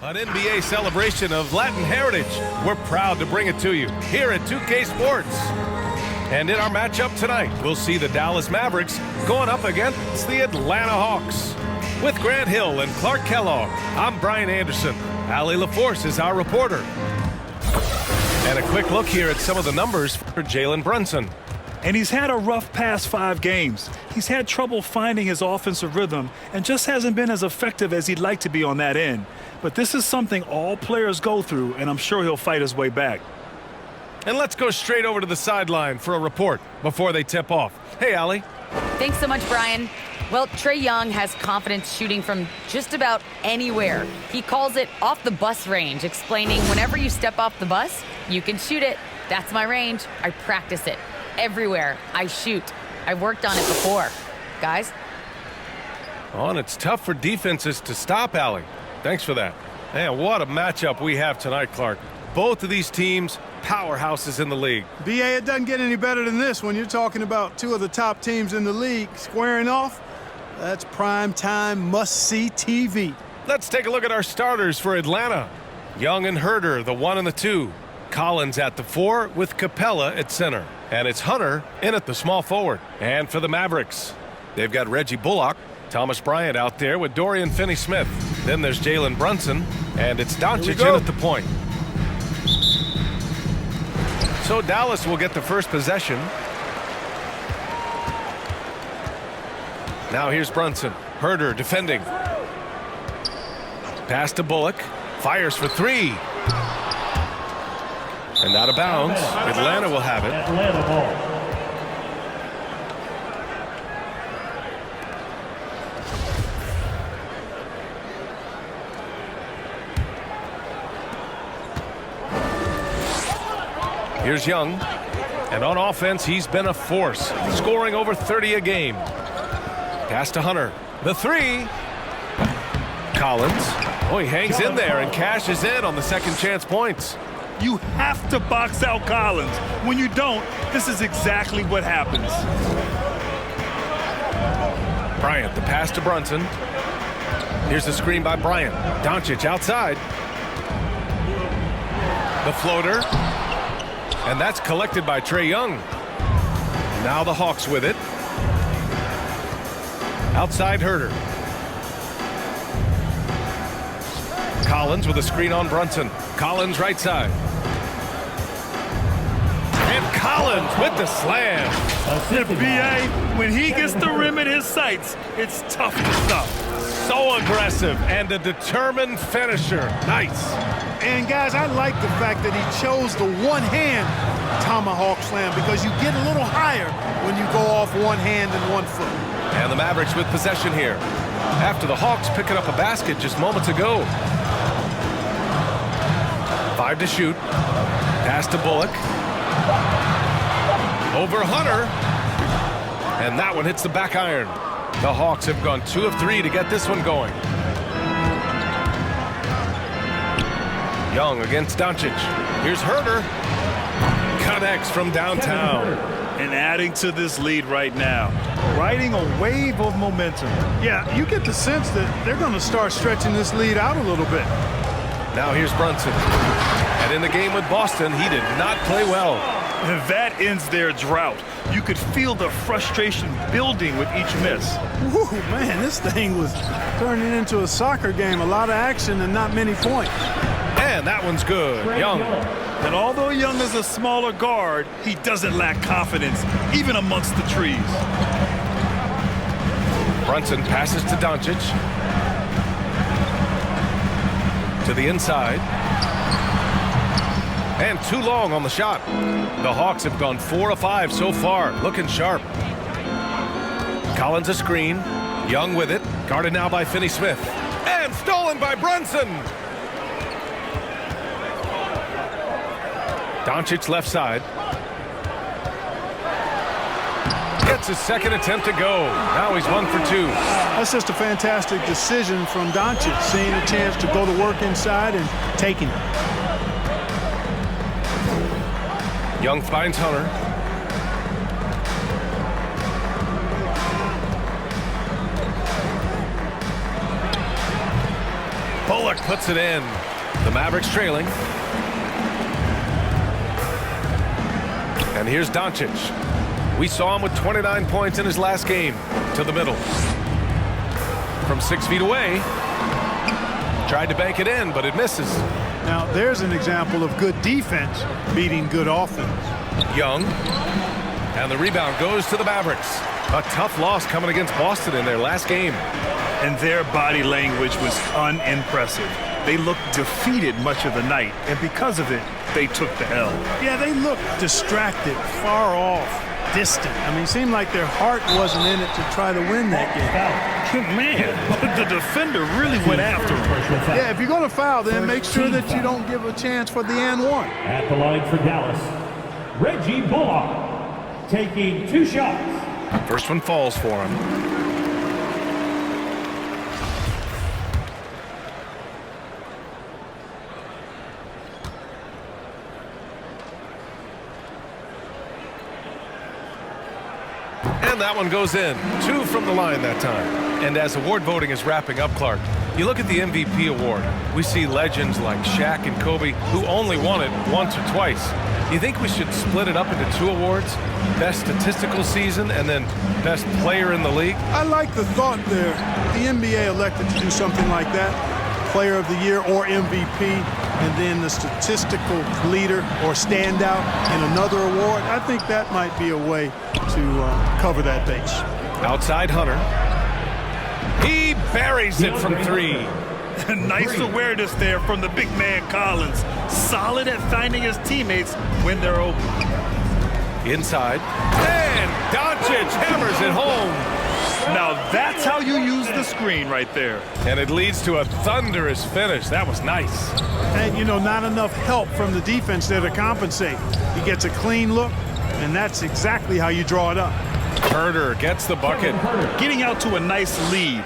An NBA celebration of Latin heritage. We're proud to bring it to you here at 2K Sports. And in our matchup tonight, we'll see the Dallas Mavericks going up against the Atlanta Hawks. With Grant Hill and Clark Kellogg, I'm Brian Anderson. Allie LaForce is our reporter. And a quick look here at some of the numbers for Jalen Brunson. And he's had a rough past 5 games. He's had trouble finding his offensive rhythm and just hasn't been as effective as he'd like to be on that end. But this is something all players go through, and I'm sure he'll fight his way back. And let's go straight over to the sideline for a report before they tip off. Hey, Allie. Thanks so much, Brian. Well, Trae Young has confidence shooting from just about anywhere. He calls it off the bus range, explaining whenever you step off the bus, you can shoot it. That's my range. I practice it. Everywhere I shoot. I worked on it before. Guys? Oh, and it's tough for defenses to stop, Allie. Thanks for that. Man, what a matchup we have tonight, Clark. Both of these teams, powerhouses in the league. BA, it doesn't get any better than this when you're talking about 2 of the top teams in the league squaring off. That's prime time, must-see TV. Let's take a look at our starters for Atlanta. Young and Herder, the 1 and the 2. Collins at the 4 with Capella at center. And it's Hunter in at the small forward. And for the Mavericks, they've got Reggie Bullock, Thomas Bryant out there with Dorian Finney-Smith. Then there's Jalen Brunson, and it's Doncic in at the point. So Dallas will get the first possession. Now here's Brunson. Herder defending. Pass to Bullock. Fires for 3. And out of bounds. Atlanta will have it. Atlanta ball. Here's Young. And on offense, he's been a force, scoring over 30 a game. Pass to Hunter. The 3. Collins. Oh, he hangs in there and cashes in on the second chance points. You have to box out Collins. When you don't, this is exactly what happens. Bryant, the pass to Brunson. Here's the screen by Bryant. Doncic outside. The floater. And that's collected by Trae Young. Now the Hawks with it. Outside Herder. Collins with a screen on Brunson. Collins right side. And Collins with the slam. The BA, when he gets the rim in his sights, it's tough to stop. So aggressive and a determined finisher. Nice. And guys, I like the fact that he chose the one-hand tomahawk slam because you get a little higher when you go off one hand and 1 foot. And the Mavericks with possession here. After the Hawks picking up a basket just moments ago. 5 to shoot. Pass to Bullock. Over Hunter. And that one hits the back iron. The Hawks have gone 2 of 3 to get this one going. Young against Doncic. Here's Herder. Connects from downtown. And adding to this lead right now. Riding a wave of momentum. Yeah, you get the sense that they're going to start stretching this lead out a little bit. Now here's Brunson. And in the game with Boston, he did not play well. And that ends their drought. You could feel the frustration building with each miss. Woo, man, this thing was turning into a soccer game. A lot of action and not many points. And that one's good. Young. And although Young is a smaller guard, he doesn't lack confidence, even amongst the trees. Brunson passes to Doncic. To the inside. And too long on the shot. The Hawks have gone 4 of 5 so far, looking sharp. Collins a screen. Young with it. Guarded now by Finney-Smith. And stolen by Brunson. Doncic left side. Gets his second attempt to go. Now he's 1 for 2. That's just a fantastic decision from Doncic, seeing a chance to go to work inside and taking it. Young finds Hunter. Bullock puts it in. The Mavericks trailing. And here's Doncic. We saw him with 29 points in his last game. To the middle. From 6 feet away. Tried to bank it in, but it misses. Now, there's an example of good defense beating good offense. Young. And the rebound goes to the Mavericks. A tough loss coming against Boston in their last game. And their body language was unimpressive. They looked defeated much of the night, and because of it, they took the L. Yeah, they looked distracted, far off, distant. I mean, it seemed like their heart wasn't in it to try to win that game. Man, the defender really went after him. Yeah, if you're going to foul, then make sure that you don't give a chance for the and one. At the line for Dallas, Reggie Bullock taking 2 shots. First one falls for him. And that one goes in. 2 from the line that time. And as award voting is wrapping up, Clark, you look at the MVP award. We see legends like Shaq and Kobe who only won it once or twice. You think we should split it up into 2 awards? Best statistical season and then best player in the league? I like the thought there. The NBA elected to do something like that. Player of the year or MVP, and then the statistical leader or standout in another award. I think that might be a way to cover that base. Outside Hunter. He buries it from 3. Nice awareness there from the big man Collins. Solid at finding his teammates when they're open. Inside. And Doncic hammers it home. Now that's how you use the screen right there. And it leads to a thunderous finish. That was nice. And, you know, not enough help from the defense there to compensate. He gets a clean look, and that's exactly how you draw it up. Herder gets the bucket. Getting out to a nice lead.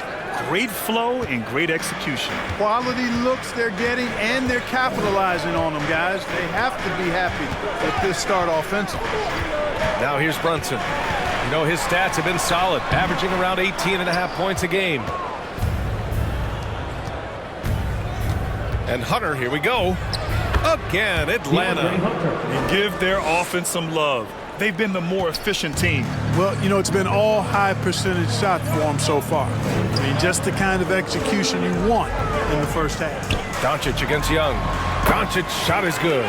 Great flow and great execution. Quality looks they're getting, and they're capitalizing on them, guys. They have to be happy with this start offensively. Now here's Brunson. You know, his stats have been solid, averaging around 18.5 points a game. And Hunter, here we go. Again, Atlanta. And give their offense some love. They've been the more efficient team. Well, you know, it's been all high percentage shots for them so far. I mean, just the kind of execution you want in the first half. Doncic against Young. Doncic shot is good.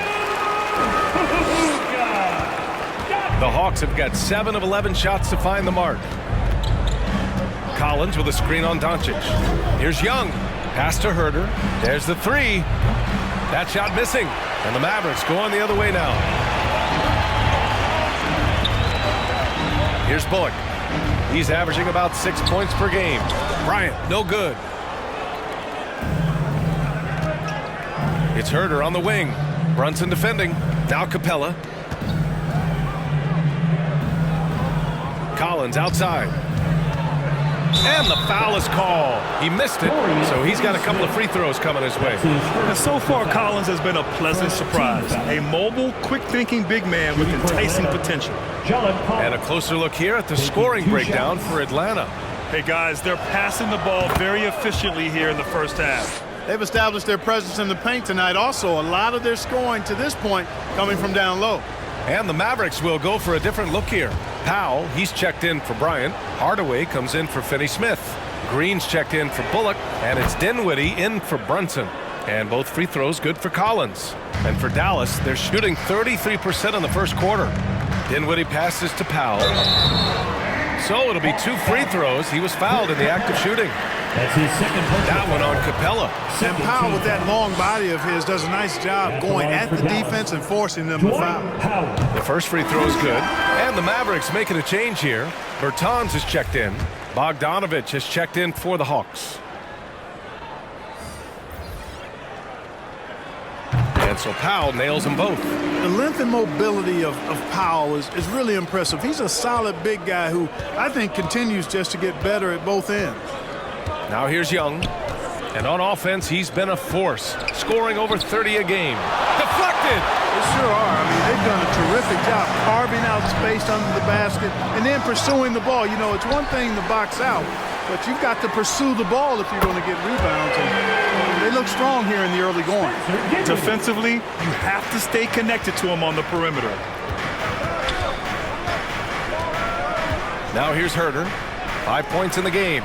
The Hawks have got 7 of 11 shots to find the mark. Collins with a screen on Doncic. Here's Young. Pass to Herder. There's the 3. That shot missing. And the Mavericks going the other way now. Here's Bullock. He's averaging about 6 points per game. Bryant, no good. It's Herder on the wing. Brunson defending. Now Capella. Collins outside. And the foul is called. He missed it, so he's got a couple of free throws coming his way. And so far, Collins has been a pleasant surprise. A mobile, quick-thinking big man with enticing potential. And a closer look here at the scoring breakdown for Atlanta. Hey, guys, they're passing the ball very efficiently here in the first half. They've established their presence in the paint tonight. Also, a lot of their scoring to this point coming from down low. And the Mavericks will go for a different look here. Powell, he's checked in for Bryant. Hardaway comes in for Finney-Smith. Green's checked in for Bullock. And it's Dinwiddie in for Brunson. And both free throws good for Collins. And for Dallas, they're shooting 33% in the first quarter. Dinwiddie passes to Powell. So it'll be 2 free throws. He was fouled in the act of shooting. That's his second personal That one on Capella. And Powell, with that long body of his, does a nice job going at the defense and forcing them to foul. The first free throw is good. And the Mavericks making a change here. Bertans is checked in. Bogdanovich has checked in for the Hawks. And so Powell nails them both. The length and mobility of Powell is really impressive. He's a solid big guy who I think continues just to get better at both ends. Now here's Young. And on offense, he's been a force, scoring over 30 a game. Deflected! They sure are. I mean, they've done a terrific job carving out space under the basket and then pursuing the ball. You know, it's one thing to box out, but you've got to pursue the ball if you're going to get rebounds. And they look strong here in the early going. Defensively, you have to stay connected to him on the perimeter. Now here's Herter. 5 points in the game.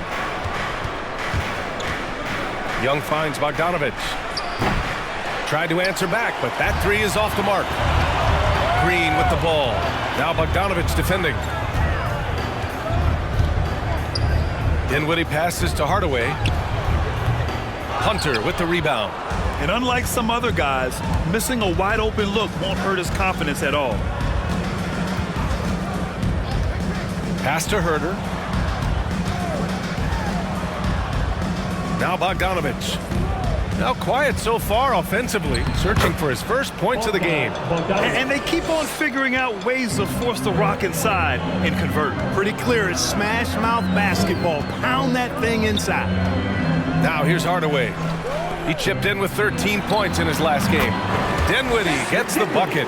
Young finds Bogdanovich. Tried to answer back, but that three is off the mark. Green with the ball. Now Bogdanovich defending. Dinwiddie passes to Hardaway. Hunter with the rebound. And unlike some other guys, missing a wide open look won't hurt his confidence at all. Pass to Herter. Now Bogdanovich. Now quiet so far offensively, searching for his first points of the game. And they keep on figuring out ways to force the rock inside and convert. Pretty clear, it's smash mouth basketball. Pound that thing inside. Now here's Hardaway. He chipped in with 13 points in his last game. Dinwiddie gets the bucket.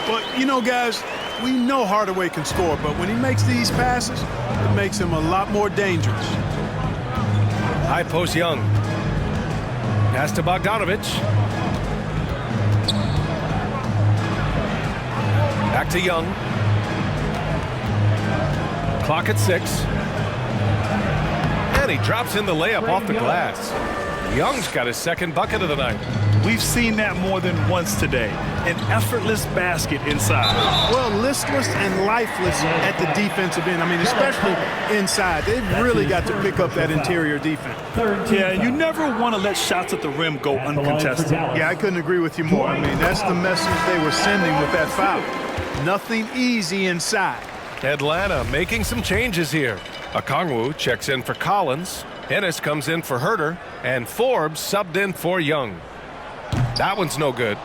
But, you know, guys, we know Hardaway can score, but when he makes these passes, it makes him a lot more dangerous. High post Young. Pass to Bogdanovich. Back to Young. Clock at 6. And he drops in the layup off the glass. Young's got his second bucket of the night. We've seen that more than once today. An effortless basket inside. Well, listless and lifeless at the defensive end. I mean, especially inside. They've really got to pick up that interior defense. Yeah, you never want to let shots at the rim go uncontested. Yeah, I couldn't agree with you more. I mean, that's the message they were sending with that foul. Nothing easy inside. Atlanta making some changes here. Okongwu checks in for Collins. Ennis comes in for Herter. And Forbes subbed in for Young. That one's no good.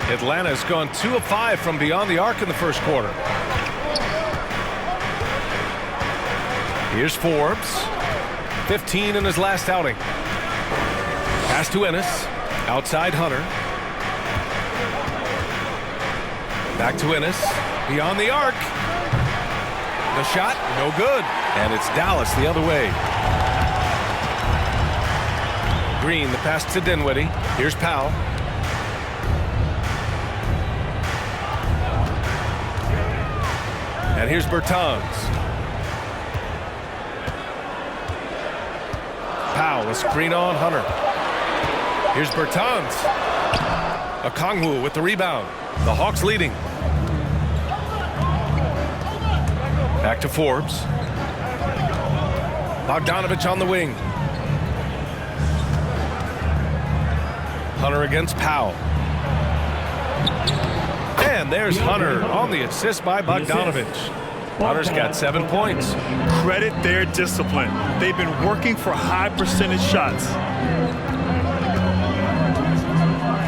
Atlanta's gone 2 of 5 from beyond the arc in the first quarter. Here's Forbes. 15 in his last outing. Pass to Ennis. Outside Hunter. Back to Ennis. Beyond the arc. The shot, no good. And it's Dallas the other way. Green, the pass to Dinwiddie. Here's Powell. And here's Bertans. Powell, a screen on Hunter. Here's Bertans. Okongwu with the rebound. The Hawks leading. Back to Forbes. Bogdanovich on the wing. Hunter against Powell. And there's Hunter on the assist by Bogdanovich. Hunter's got 7 points. Credit their discipline. They've been working for high percentage shots.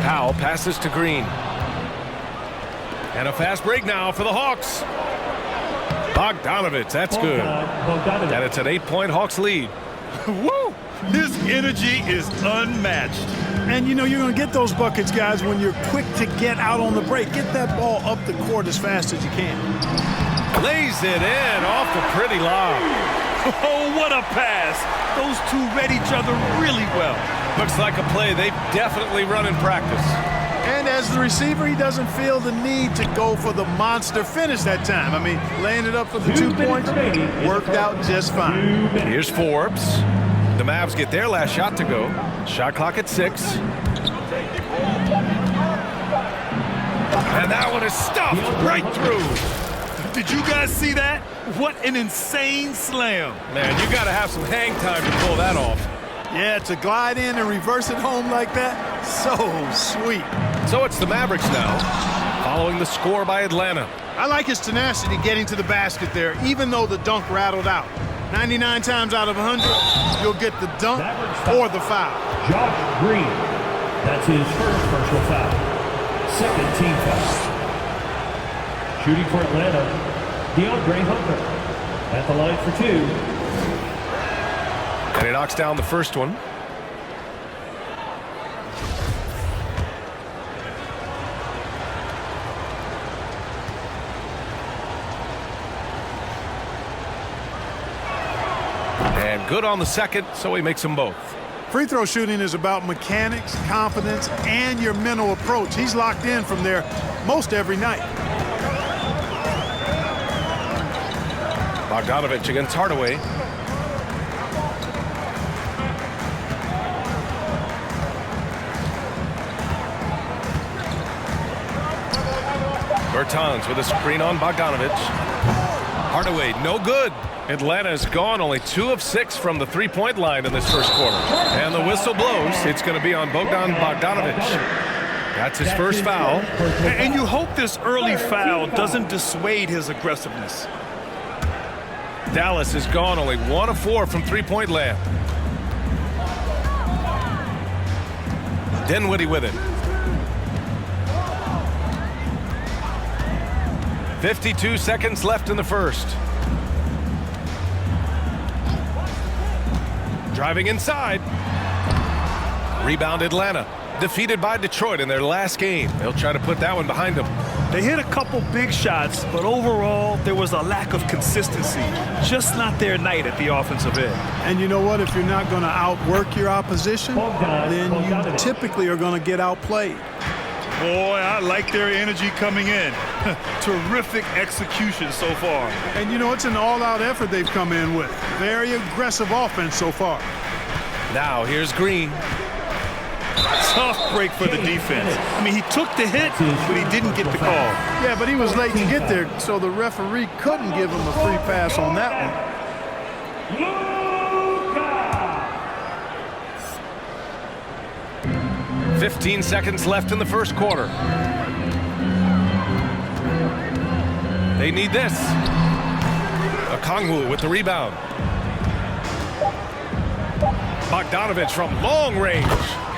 Powell passes to Green. And a fast break now for the Hawks. Bogdanovich, that's good. And it's an 8-point Hawks lead. Woo! His energy is unmatched. And, you know, you're going to get those buckets, guys, when you're quick to get out on the break. Get that ball up the court as fast as you can. Lays it in off the pretty lob. Oh, what a pass. Those two read each other really well. Looks like a play they've definitely run in practice. And as the receiver, he doesn't feel the need to go for the monster finish that time. I mean, laying it up for the 2 points worked out just fine. Here's Forbes. The Mavs get their last shot to go. Shot clock at 6. And that one is stuffed right through. Did you guys see that? What an insane slam. Man, you got to have some hang time to pull that off. Yeah, to glide in and reverse it home like that, so sweet. So it's the Mavericks now, following the score by Atlanta. I like his tenacity getting to the basket there, even though the dunk rattled out. 99 times out of 100, you'll get the dunk or the foul. Josh Green. That's his first personal foul. Second team foul. Shooting for Atlanta, DeAndre Hunter. At the line for 2. And he knocks down the first one. good on the second, so he makes them both. Free throw shooting is about mechanics, confidence, and your mental approach. He's locked in from there most every night. Bogdanovich against Hardaway. Bertans with a screen on Bogdanovich. Hardaway, no good. Atlanta's gone only 2 of 6 from the three-point line in this first quarter. And the whistle blows. It's going to be on Bogdan Bogdanovich. That's his first foul. And you hope this early foul doesn't dissuade his aggressiveness. Dallas has gone only 1 of 4 from three-point land. Dinwiddie with it. 52 seconds left in the first. Driving inside. Rebound Atlanta. Defeated by Detroit in their last game. They'll try to put that one behind them. They hit a couple big shots, but overall, there was a lack of consistency. Just not their night at the offensive end. And you know what? If you're not going to outwork your opposition, then you typically are going to get outplayed. Boy, I like their energy coming in. Terrific execution so far. And you know, it's an all-out effort they've come in with. Very aggressive offense so far. Now here's Green. Tough break for the defense. I mean, he took the hit, but he didn't get the call. Yeah, but he was late to get there, so the referee couldn't give him a free pass on that one. 15 seconds left in the first quarter. They need this. Okongwu with the rebound. Bogdanovich from long range.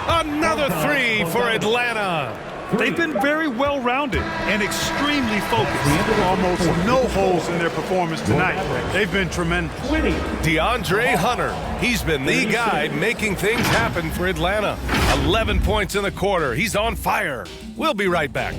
Another three for Atlanta. They've been very well-rounded and extremely focused. Almost no holes in their performance tonight. They've been tremendous. DeAndre Hunter. He's been the guy making things happen for Atlanta. 11 points in the quarter. He's on fire. We'll be right back.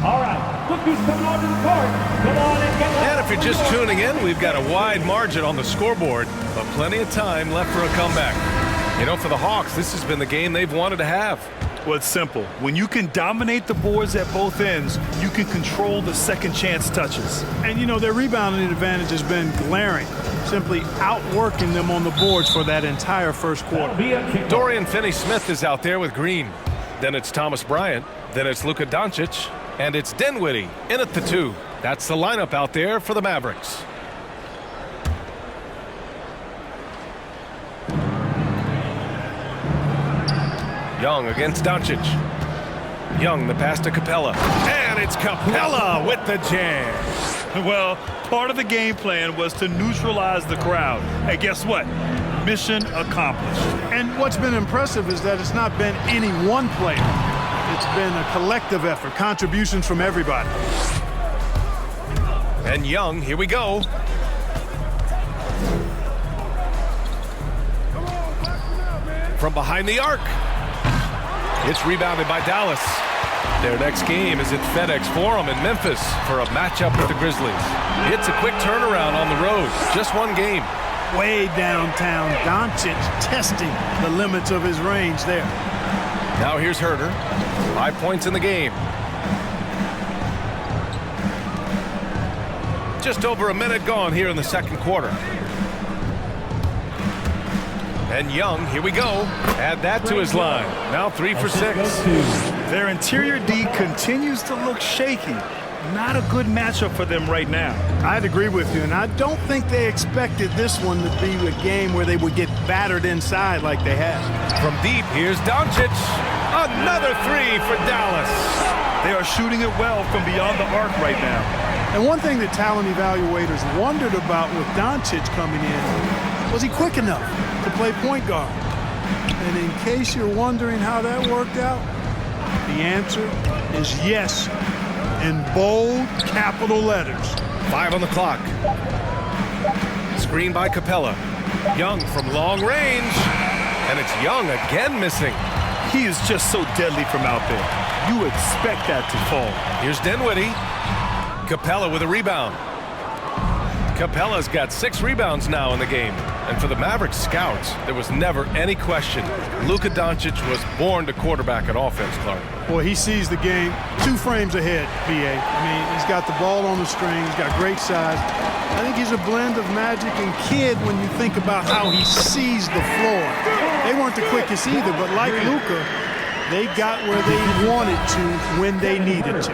All right, look who's coming onto the court. Come on and get And if you're just tuning in, we've got a wide margin on the scoreboard, but plenty of time left for a comeback. You know, for the Hawks, this has been the game they've wanted to have. Well, it's simple. When you can dominate the boards at both ends, you can control the second chance touches. And, you know, their rebounding advantage has been glaring, simply outworking them on the boards for that entire first quarter. Dorian Finney-Smith is out there with Green. Then it's Thomas Bryant. Then it's Luka Doncic. And it's Dinwiddie in at the 2. That's the lineup out there for the Mavericks. Young against Doncic. Young, the pass to Capella. And it's Capella with the jam. Well, part of the game plan was to neutralize the crowd. Hey, guess what? Mission accomplished. And what's been impressive is that it's not been any one player. It's been a collective effort, contributions from everybody. And Young, here we go. From behind the arc. It's rebounded by Dallas. Their next game is at FedEx Forum in Memphis for a matchup with the Grizzlies. It's a quick turnaround on the road. Just one game. Way downtown, Doncic testing the limits of his range there. Now here's Herter. 5 points in the game. Just over a minute gone here in the second quarter. And Young, here we go. Add that to his line. Now 3 for 6. Their interior D continues to look shaky. Not a good matchup for them right now. I'd agree with you, and I don't think they expected this one to be a game where they would get battered inside like they have. From deep, here's Doncic. Another 3 for Dallas. They are shooting it well from beyond the arc right now. And one thing that talent evaluators wondered about with Doncic coming in, was he quick enough to play point guard? And in case you're wondering how that worked out, the answer is yes, in bold capital letters. 5 on the clock. Screen by Capella. Young from long range. And it's Young again missing. He is just so deadly from out there. You expect that to fall. Here's Dinwiddie. Capella with a rebound. Capella's got 6 rebounds now in the game. And for the Mavericks scouts, there was never any question. Luka Doncic was born to quarterback at offense, Clark. Boy, he sees the game 2 frames ahead, B.A. I mean, he's got the ball on the string. He's got great size. I think he's a blend of Magic and Kidd when you think about how he sees the floor. They weren't the quickest either, but like Luka, they got where they wanted to when they needed to.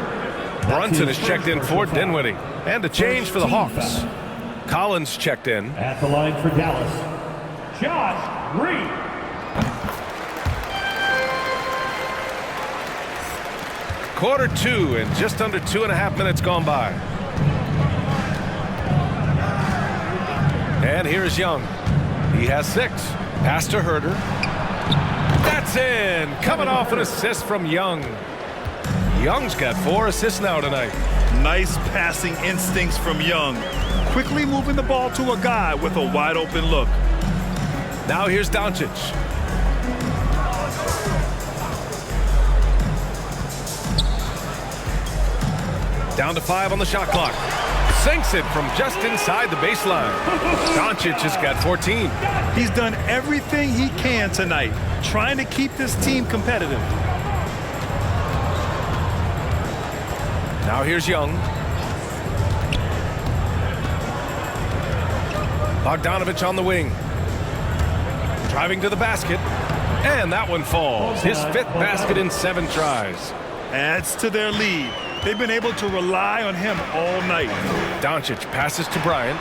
Brunson is checked in for Dinwiddie. And a change for the Hawks. Collins checked in. At the line for Dallas, Josh Green. Quarter 2 and just under 2.5 minutes gone by. And here's Young. He has 6. Pass to Herder. That's in. Coming off an assist from Young. Young's got 4 assists now tonight. Nice passing instincts from Young. Quickly moving the ball to a guy with a wide open look. Now here's Doncic. Down to 5 on the shot clock. Sinks it from just inside the baseline. Doncic has got 14. He's done everything he can tonight, trying to keep this team competitive. Now here's Young. Bogdanovich on the wing. Driving to the basket. And that one falls. His 5th basket in 7 tries. Adds to their lead. They've been able to rely on him all night. Doncic passes to Bryant.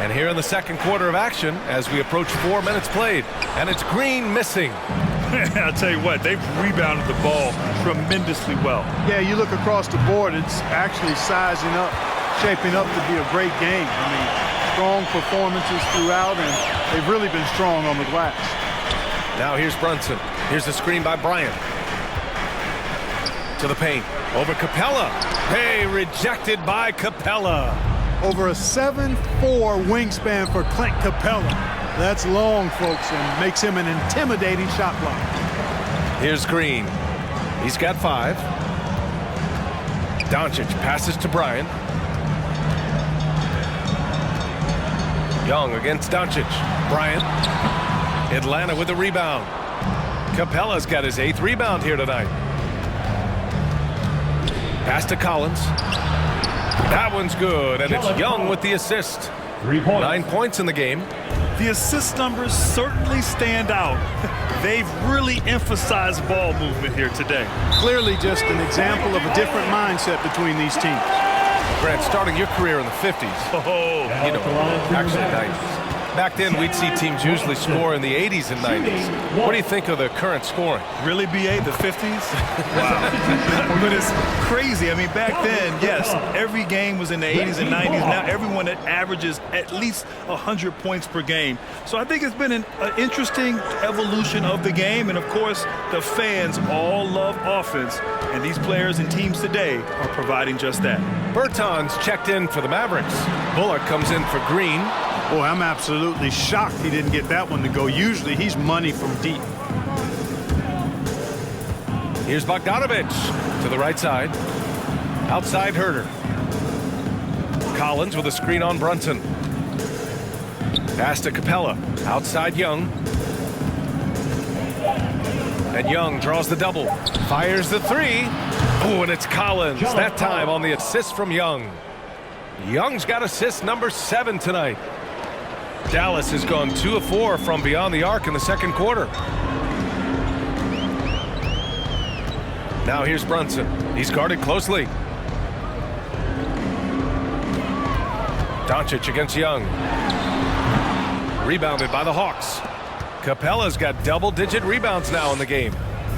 And here in the second quarter of action as we approach 4 minutes played. And it's Green missing. I'll tell you what, they've rebounded the ball tremendously well. Yeah, you look across the board, it's actually sizing up, shaping up to be a great game. I mean, strong performances throughout, and they've really been strong on the glass. Now here's Brunson. Here's the screen by Bryant. To the paint. Over Capella. Hey, rejected by Capella. Over a 7'4" wingspan for Clint Capella. That's long, folks, and makes him an intimidating shot blocker. Here's Green. He's got 5. Doncic passes to Bryant. Young against Doncic. Bryant. Atlanta with the rebound. Capella's got his 8th rebound here tonight. Pass to Collins. That one's good, and it's Young with the assist. 3 points. 9 points in the game. The assist numbers certainly stand out. They've really emphasized ball movement here today. Clearly just an example of a different mindset between these teams. Grant, starting your career in the 50s. Oh, You know, actually 90s. Back then, we'd see teams usually score in the 80s and 90s. What do you think of the current scoring? really, B.A., the 50s? Wow. But it's crazy. I mean, back then, yes, every game was in the 80s and 90s. Now everyone that averages at least 100 points per game. So I think it's been an interesting evolution of the game. And, of course, the fans all love offense. And these players and teams today are providing just that. Bertans checked in for the Mavericks. Bullock comes in for Green. Boy, I'm absolutely shocked he didn't get that one to go. Usually he's money from deep. Here's Bogdanovich to the right side. Outside Herder. Collins with a screen on Brunson. Pass to Capella. Outside Young. And Young draws the double. Fires the 3. Oh, and it's Collins. That time on the assist from Young. Young's got assist number 7 tonight. Dallas has gone 2 of 4 from beyond the arc in the second quarter. Now here's Brunson. He's guarded closely. Doncic against Young. Rebounded by the Hawks. Capella's got double-digit rebounds now in the game.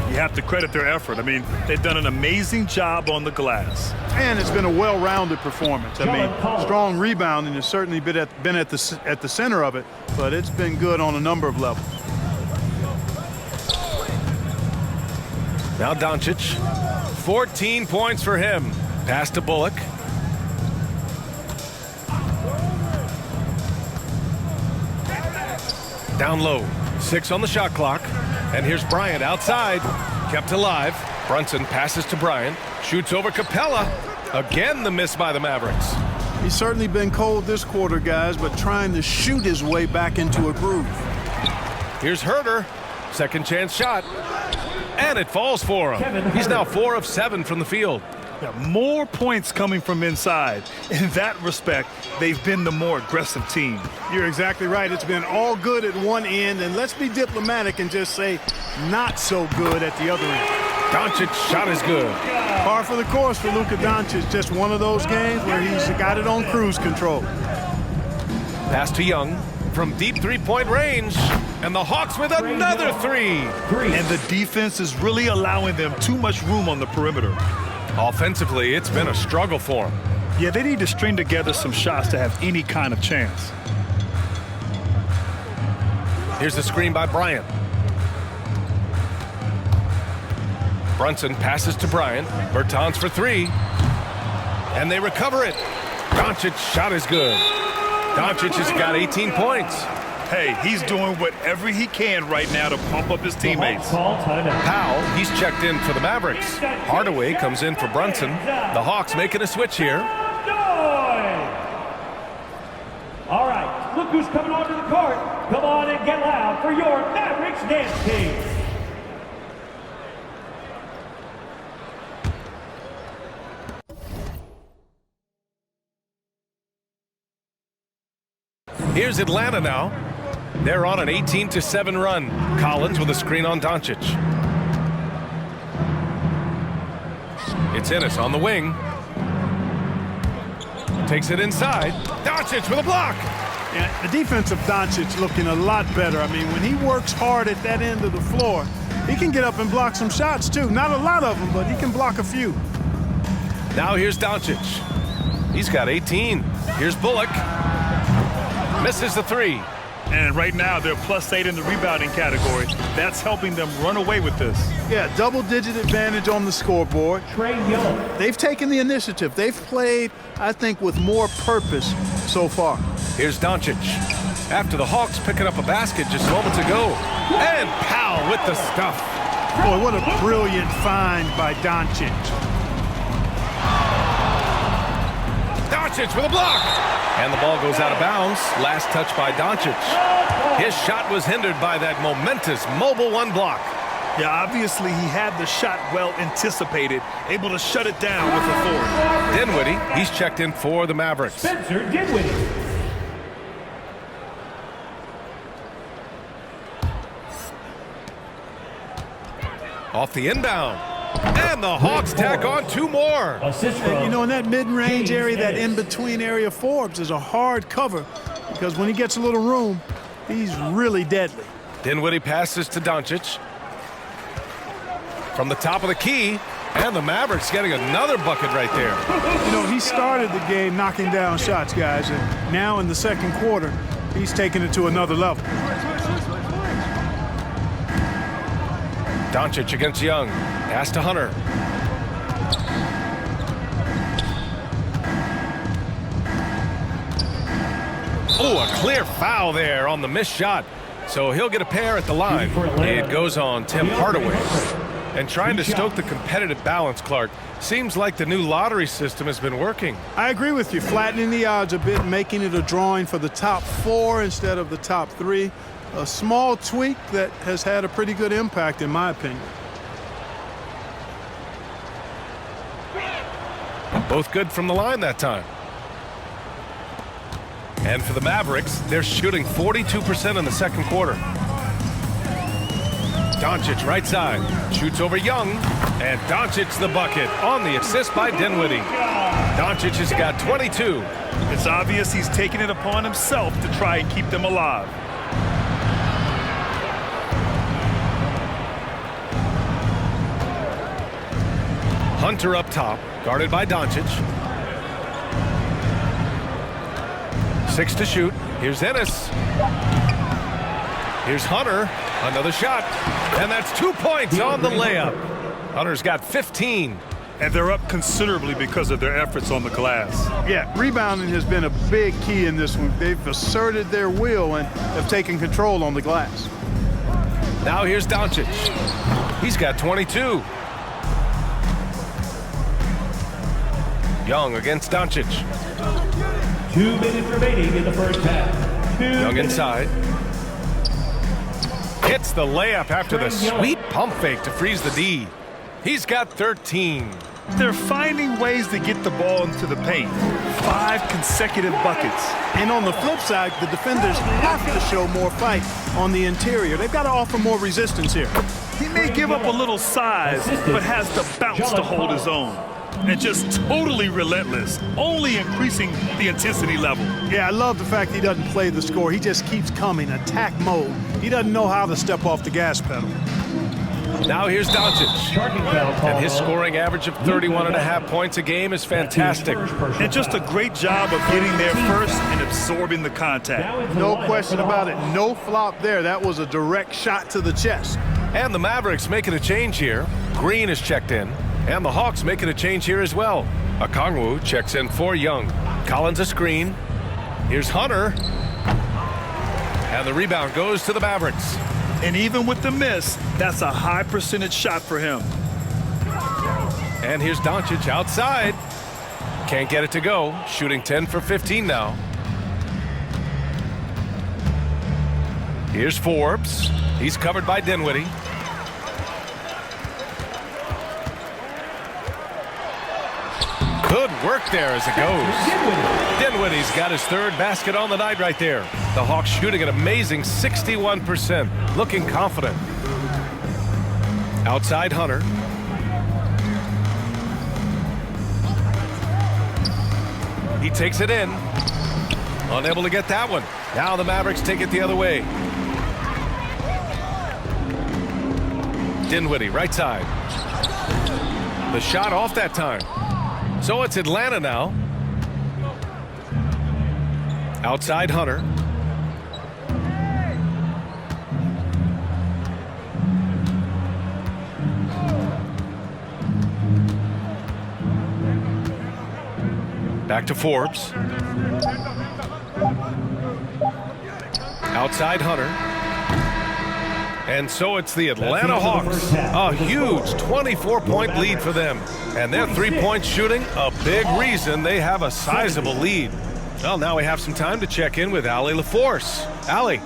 You have to credit their effort. I mean, they've done an amazing job on the glass. And it's been a well-rounded performance. I mean, strong rebounding has certainly been at the center of it, but it's been good on a number of levels. Now Doncic, 14 points for him. Pass to Bullock. Down low. 6 on the shot clock. And here's Bryant outside. Kept alive. Brunson passes to Bryant. Shoots over Capella. Again, the miss by the Mavericks. He's certainly been cold this quarter, guys, but trying to shoot his way back into a groove. Here's Herter. Second chance shot. And it falls for him. He's now 4 of 7 from the field. Yeah, more points coming from inside. In that respect, they've been the more aggressive team. You're exactly right. It's been all good at one end, and let's be diplomatic and just say not so good at the other end. Doncic shot is good. Par for the course for Luka Doncic. Just one of those games where he's got it on cruise control. Pass to Young from deep three-point range. And the Hawks with another 3. And the defense is really allowing them too much room on the perimeter. Offensively, it's been a struggle for him. Yeah, they need to string together some shots to have any kind of chance. Here's the screen by Bryant. Brunson passes to Bryant. Bertans for 3. And they recover it. Doncic's shot is good. Doncic has got 18 points. Hey, he's doing whatever he can right now to pump up his teammates. Powell, he's checked in for the Mavericks. Hardaway comes in for Brunson. The Hawks making a switch here. All right, look who's coming onto the court. Come on and get loud for your Mavericks dance team. Here's Atlanta now. They're on an 18-7 run. Collins with a screen on Doncic. It's Ennis on the wing. Takes it inside. Doncic with a block. Yeah, the defense of Doncic looking a lot better. I mean, when he works hard at that end of the floor, he can get up and block some shots too. Not a lot of them, but he can block a few. Now here's Doncic. He's got 18. Here's Bullock. Misses the 3. And right now, they're +8 in the rebounding category. That's helping them run away with this. Yeah, double-digit advantage on the scoreboard. Trae Young. They've taken the initiative. They've played, I think, with more purpose so far. Here's Doncic. After the Hawks picking up a basket just moments ago. And Powell with the stuff. Boy, what a brilliant find by Doncic. Doncic with a block. And the ball goes out of bounds. Last touch by Doncic. His shot was hindered by that momentous mobile 1 block. Yeah, obviously he had the shot well anticipated, able to shut it down with authority. Dinwiddie, he's checked in for the Mavericks. Spencer Dinwiddie. Off the inbound. And the Hawks tack on 2 more. Assist And, you from know, in that mid-range area, that Ennis. in-between area, Forbes is a hard cover because when he gets a little room, he's really deadly. Dinwiddie passes to Doncic. From the top of the key. And the Mavericks getting another bucket right there. You know, he started the game knocking down shots, guys, and now in the second quarter, he's taking it to another level. Doncic against Young. Pass to Hunter. Oh, a clear foul there on the missed shot. So he'll get a pair at the line. It goes on Tim Hardaway. And trying to stoke the competitive balance, Clark, seems like the new lottery system has been working. I agree with you, flattening the odds a bit, making it a drawing for the top 4 instead of the top 3. A small tweak that has had a pretty good impact, in my opinion. Both good from the line that time. And for the Mavericks, they're shooting 42% in the second quarter. Doncic right side, shoots over Young, and Doncic the bucket on the assist by Dinwiddie. Doncic has got 22. It's obvious he's taking it upon himself to try and keep them alive. Hunter up top, guarded by Doncic. 6 to shoot. Here's Ennis. Here's Hunter. Another shot. And that's 2 points on the layup. Hunter's got 15. And they're up considerably because of their efforts on the glass. Yeah, rebounding has been a big key in this one. They've asserted their will and have taken control on the glass. Now here's Doncic. He's got 22. Young against Doncic. 2 minutes remaining in the first half. Young inside. Hits the layup after the sweet pump fake to freeze the D. He's got 13. They're finding ways to get the ball into the paint. 5 consecutive buckets. And on the flip side, the defenders have to show more fight on the interior. They've got to offer more resistance here. He may give up a little size, but has the bounce to hold his own. And just totally relentless, only increasing the intensity level. Yeah, I love the fact he doesn't play the score. He just keeps coming, attack mode. He doesn't know how to step off the gas pedal. Now here's Doncic. And his scoring average of 31.5 points a game is fantastic. And just a great job of getting there first and absorbing the contact. No question about it. No flop there. That was a direct shot to the chest. And the Mavericks making a change here. Green is checked in. And the Hawks making a change here as well. Okongwu checks in for Young. Collins a screen. Here's Hunter. And the rebound goes to the Mavericks. And even with the miss, that's a high percentage shot for him. And here's Doncic outside. Can't get it to go. Shooting 10 for 15 now. Here's Forbes. He's covered by Dinwiddie. Good work there as it goes. Dinwiddie's got his 3rd basket on the night right there. The Hawks shooting an amazing 61%, looking confident. Outside Hunter. He takes it in. Unable to get that one. Now the Mavericks take it the other way. Dinwiddie, right side. The shot off that time. So it's Atlanta now. Outside Hunter. Back to Forbes. Outside Hunter. And so it's the Atlanta Hawks. A huge 24-point lead for them. And their three-point shooting, a big reason they have a sizable lead. Well, now we have some time to check in with Allie LaForce. Allie.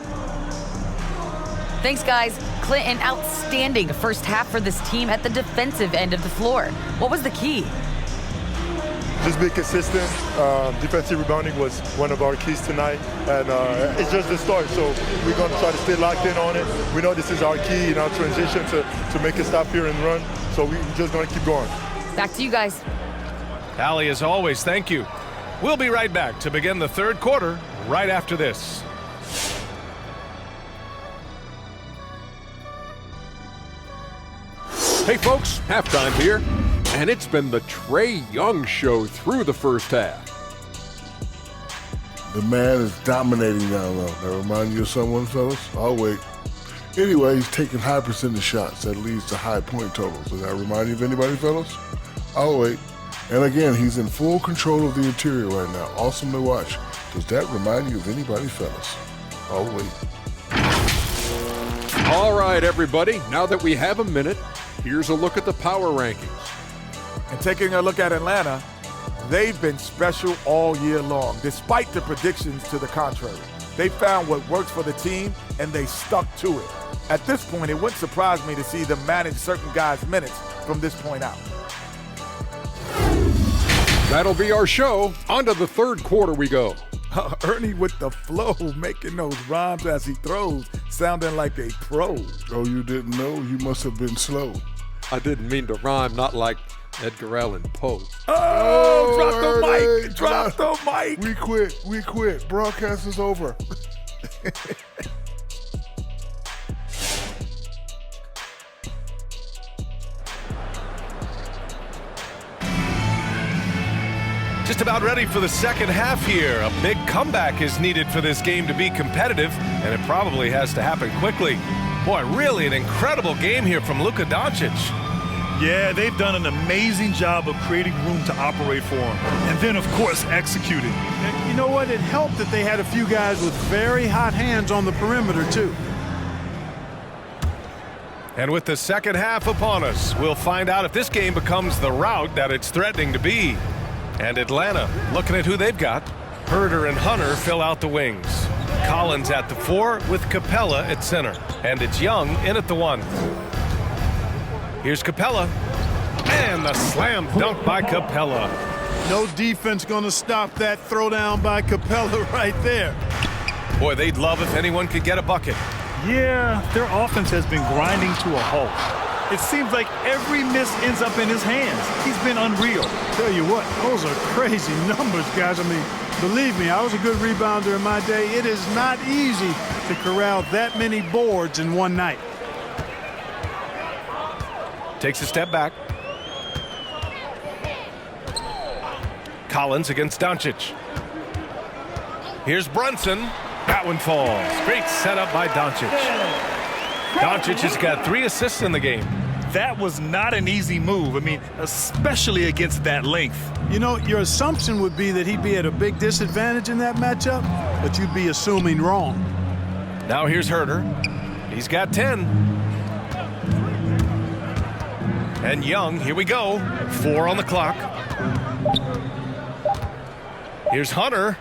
Thanks, guys. Clint, an outstanding first half for this team at the defensive end of the floor. What was the key? Just be consistent. Defensive rebounding was one of our keys tonight, and it's just the start. So we're going to try to stay locked in on it. We know this is our key in our transition to make a stop here and run. So we're just going to keep going. Back to you guys. Allie, as always, thank you. We'll be right back to begin the third quarter right after this. Hey folks, halftime here, and it's been the Trae Young show through the first half. The man is dominating down low. That remind you of someone, fellas? I'll wait. Anyway, he's taking high percentage shots that leads to high point totals. Does that remind you of anybody, fellas? I'll wait. And again, he's in full control of the interior right now. Awesome to watch. Does that remind you of anybody, fellas? I'll wait. All right, everybody, now that we have a minute, here's a look at the power rankings. And taking a look at Atlanta, they've been special all year long, despite the predictions to the contrary. They found what works for the team, and they stuck to it. At this point, it wouldn't surprise me to see them manage certain guys' minutes from this point out. That'll be our show. On to the third quarter we go. Ernie with the flow, making those rhymes as he throws, sounding like a pro. Oh, you didn't know? You must have been slow. I didn't mean to rhyme, not like Edgar Allan Poe. Oh, drop the mic! Drop the mic! We quit. Broadcast is over. Just about ready for the second half here. A big comeback is needed for this game to be competitive, and it probably has to happen quickly. Boy, really an incredible game here from Luka Doncic. Yeah, they've done an amazing job of creating room to operate for him. And then, of course, executing. And you know what? It helped that they had a few guys with very hot hands on the perimeter, too. And with the second half upon us, we'll find out if this game becomes the rout that it's threatening to be. And Atlanta, looking at who they've got, Herder and Hunter fill out the wings. Collins at the 4 with Capella at center. And it's Young in at the 1. Here's Capella. And the slam dunk by Capella. No defense going to stop that throwdown by Capella right there. Boy, they'd love if anyone could get a bucket. Yeah, their offense has been grinding to a halt. It seems like every miss ends up in his hands. He's been unreal. Tell you what, those are crazy numbers, guys. I mean, believe me, I was a good rebounder in my day. It is not easy to corral that many boards in one night. Takes a step back. Collins against Doncic. Here's Brunson. That one falls. Great setup by Doncic. Doncic has got 3 assists in the game. That was not an easy move. I mean, especially against that length. You know, your assumption would be that he'd be at a big disadvantage in that matchup, but you'd be assuming wrong. Now here's Herder. He's got 10. And Young, here we go. 4 on the clock. Here's Hunter.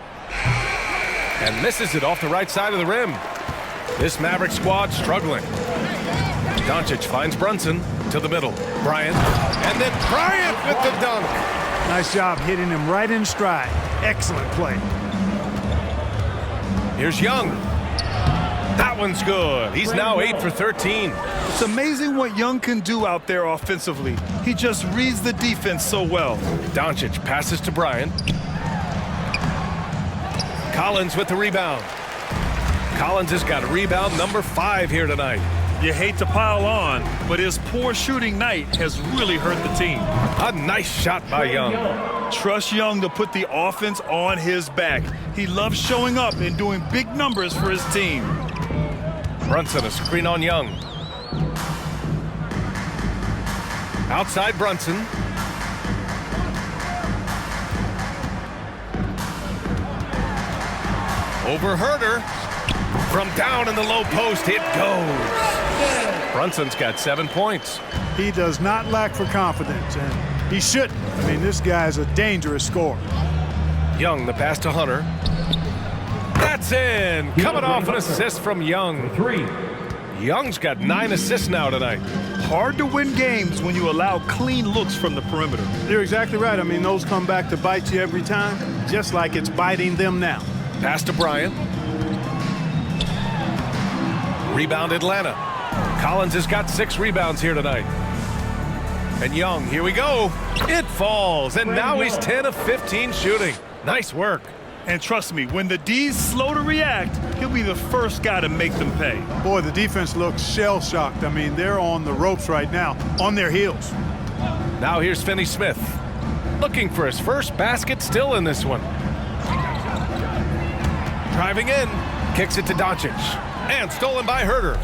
And misses it off the right side of the rim. This Maverick squad struggling. Doncic finds Brunson to the middle. Bryant. And then Bryant with the dunk. Nice job hitting him right in stride. Excellent play. Here's Young. That one's good. He's now 8 for 13. It's amazing what Young can do out there offensively. He just reads the defense so well. Doncic passes to Bryant. Collins with the rebound. Collins has got rebound number 5 here tonight. You hate to pile on, but his poor shooting night has really hurt the team. A nice shot by Young. Trust Young to put the offense on his back. He loves showing up and doing big numbers for his team. Brunson, a screen on Young. Outside Brunson. Over Herder. From down in the low post, it goes. Brunson's got 7 points. He does not lack for confidence, and he shouldn't. I mean, this guy's a dangerous scorer. Young, the pass to Hunter. That's in. Coming off an assist from Young. 3. Young's got 9 assists now tonight. Hard to win games when you allow clean looks from the perimeter. You're exactly right. I mean, those come back to bite you every time, just like it's biting them now. Pass to Bryant. Rebound Atlanta. Collins has got 6 rebounds here tonight. And Young, here we go. It falls, and now he's 10 of 15 shooting. Nice work. And trust me, when the D's slow to react, he'll be the first guy to make them pay. Boy, the defense looks shell-shocked. I mean, they're on the ropes right now, on their heels. Now here's Finney-Smith. Looking for his first basket, still in this one. Driving in, kicks it to Doncic. And stolen by Herder.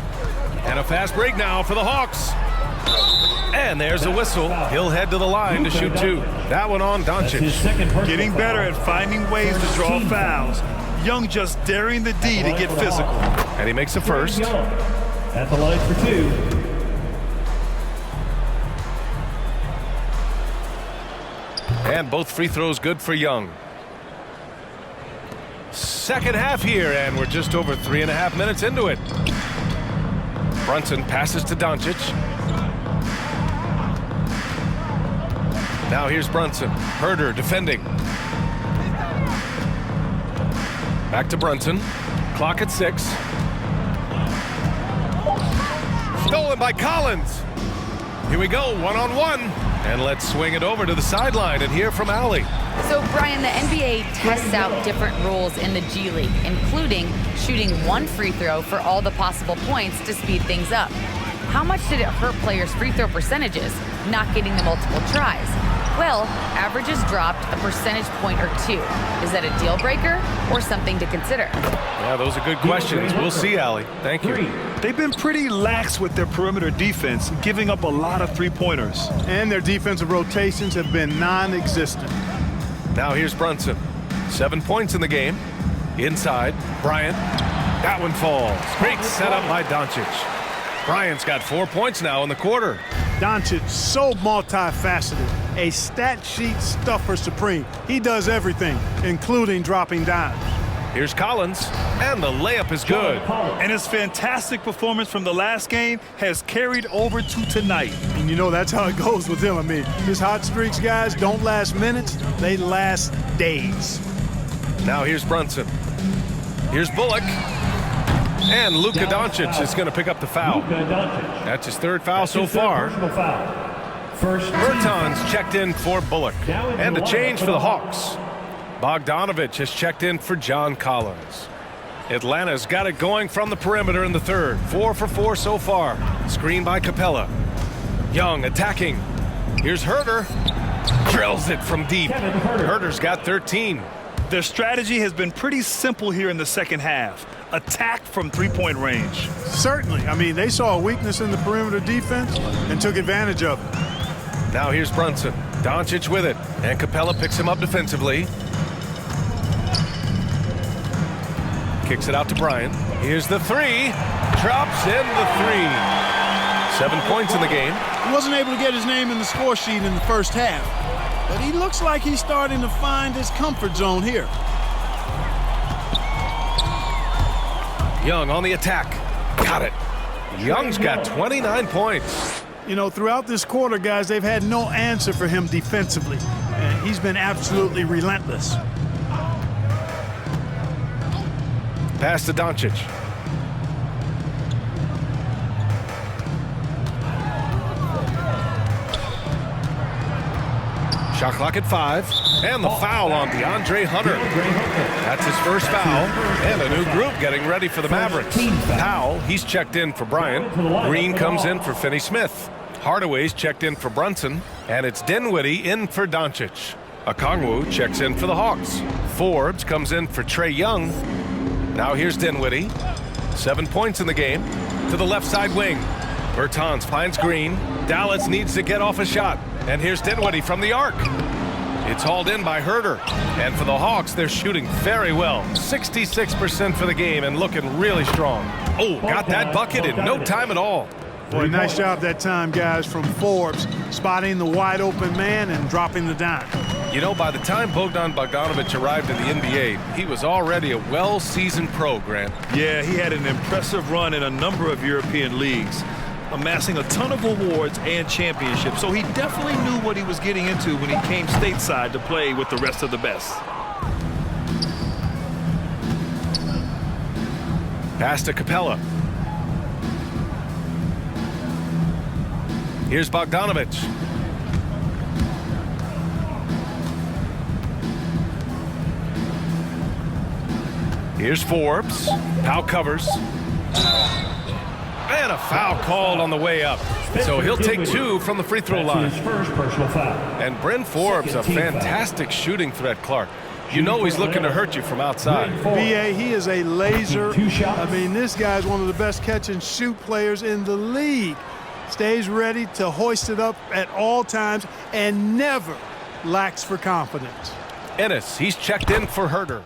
And a fast break now for the Hawks. And there's a whistle. He'll head to the line to shoot 2. That one on Doncic. Getting better at finding ways to draw fouls. Young just daring the D to get physical. And he makes the first. At the line for 2. And both free throws good for Young. Second half here, and we're just over 3.5 minutes into it. Brunson passes to Doncic. Now here's Brunson. Herder defending. Back to Brunson. Clock at 6. Stolen by Collins. Here we go, 1-on-1. And let's swing it over to the sideline and hear from Allie. So, Brian, the NBA tests out different rules in the G League, including shooting 1 free throw for all the possible points to speed things up. How much did it hurt players' free throw percentages, not getting the multiple tries? Well, averages dropped a percentage point or 2. Is that a deal breaker or something to consider? Yeah, those are good questions. We'll see, Allie. Thank you. They've been pretty lax with their perimeter defense, giving up a lot of three-pointers. And their defensive rotations have been non-existent. Now here's Brunson. 7 points in the game. Inside, Bryant. That one falls. Great setup by Doncic. Bryant's got 4 points now in the quarter. Doncic, so multifaceted, a stat sheet stuffer supreme. He does everything, including dropping dimes. Here's Collins, and the layup is good. And his fantastic performance from the last game has carried over to tonight. And you know that's how it goes with him. I mean, his hot streaks, guys, don't last minutes, they last days. Now here's Brunson. Here's Bullock. And Luka Doncic is going to pick up the foul. That's his third foul so far. Bertans checked in for Bullock. And a change for the Hawks. Bogdanovich has checked in for John Collins. Atlanta's got it going from the perimeter in the third. 4 for 4 so far. Screen by Capella. Young attacking. Here's Herter. Drills it from deep. Herter's got 13. Their strategy has been pretty simple here in the second half. Attack from three-point range. Certainly. I mean, they saw a weakness in the perimeter defense and took advantage of it. Now here's Brunson. Doncic with it. And Capella picks him up defensively. Kicks it out to Bryant. Here's the three. Drops in the three. 7 points in the game. He wasn't able to get his name in the score sheet in the first half, but he looks like he's starting to find his comfort zone here. Young on the attack. Got it. Young's got 29 points. You know, throughout this quarter, guys, they've had no answer for him defensively, and he's been absolutely relentless. Pass to Doncic. Shot clock at 5. And the foul on DeAndre Hunter. That's his first foul. And a new group getting ready for the Mavericks. Powell, he's checked in for Bryant. Green comes in for Finney-Smith. Hardaway's checked in for Brunson. And it's Dinwiddie in for Doncic. Okongwu checks in for the Hawks. Forbes comes in for Trae Young. Now here's Dinwiddie. 7 points in the game. To the left side wing. Bertans finds Green. Dallas needs to get off a shot. And here's Dinwiddie from the arc. It's hauled in by Herter. And for the Hawks, they're shooting very well. 66% for the game and looking really strong. Oh, got that bucket in no time at all. Boy, nice job that time, guys, from Forbes, spotting the wide open man and dropping the dime. You know, by the time Bogdanovich arrived in the NBA, he was already a well-seasoned pro, Grant. Yeah, he had an impressive run in a number of European leagues, amassing a ton of awards and championships. So he definitely knew what he was getting into when he came stateside to play with the rest of the best. Pass to Capella. Here's Bogdanovich. Here's Forbes. Powell covers. And a foul called on the way up. So he'll take 2 from the free throw line. His first personal foul. And Bryn Forbes, a fantastic shooting threat, Clark. You know he's looking to hurt you from outside. B.A., he is a laser. 2 shots. I mean, this guy's one of the best catch-and-shoot players in the league. Stays ready to hoist it up at all times and never lacks for confidence. Ennis, he's checked in for Herter.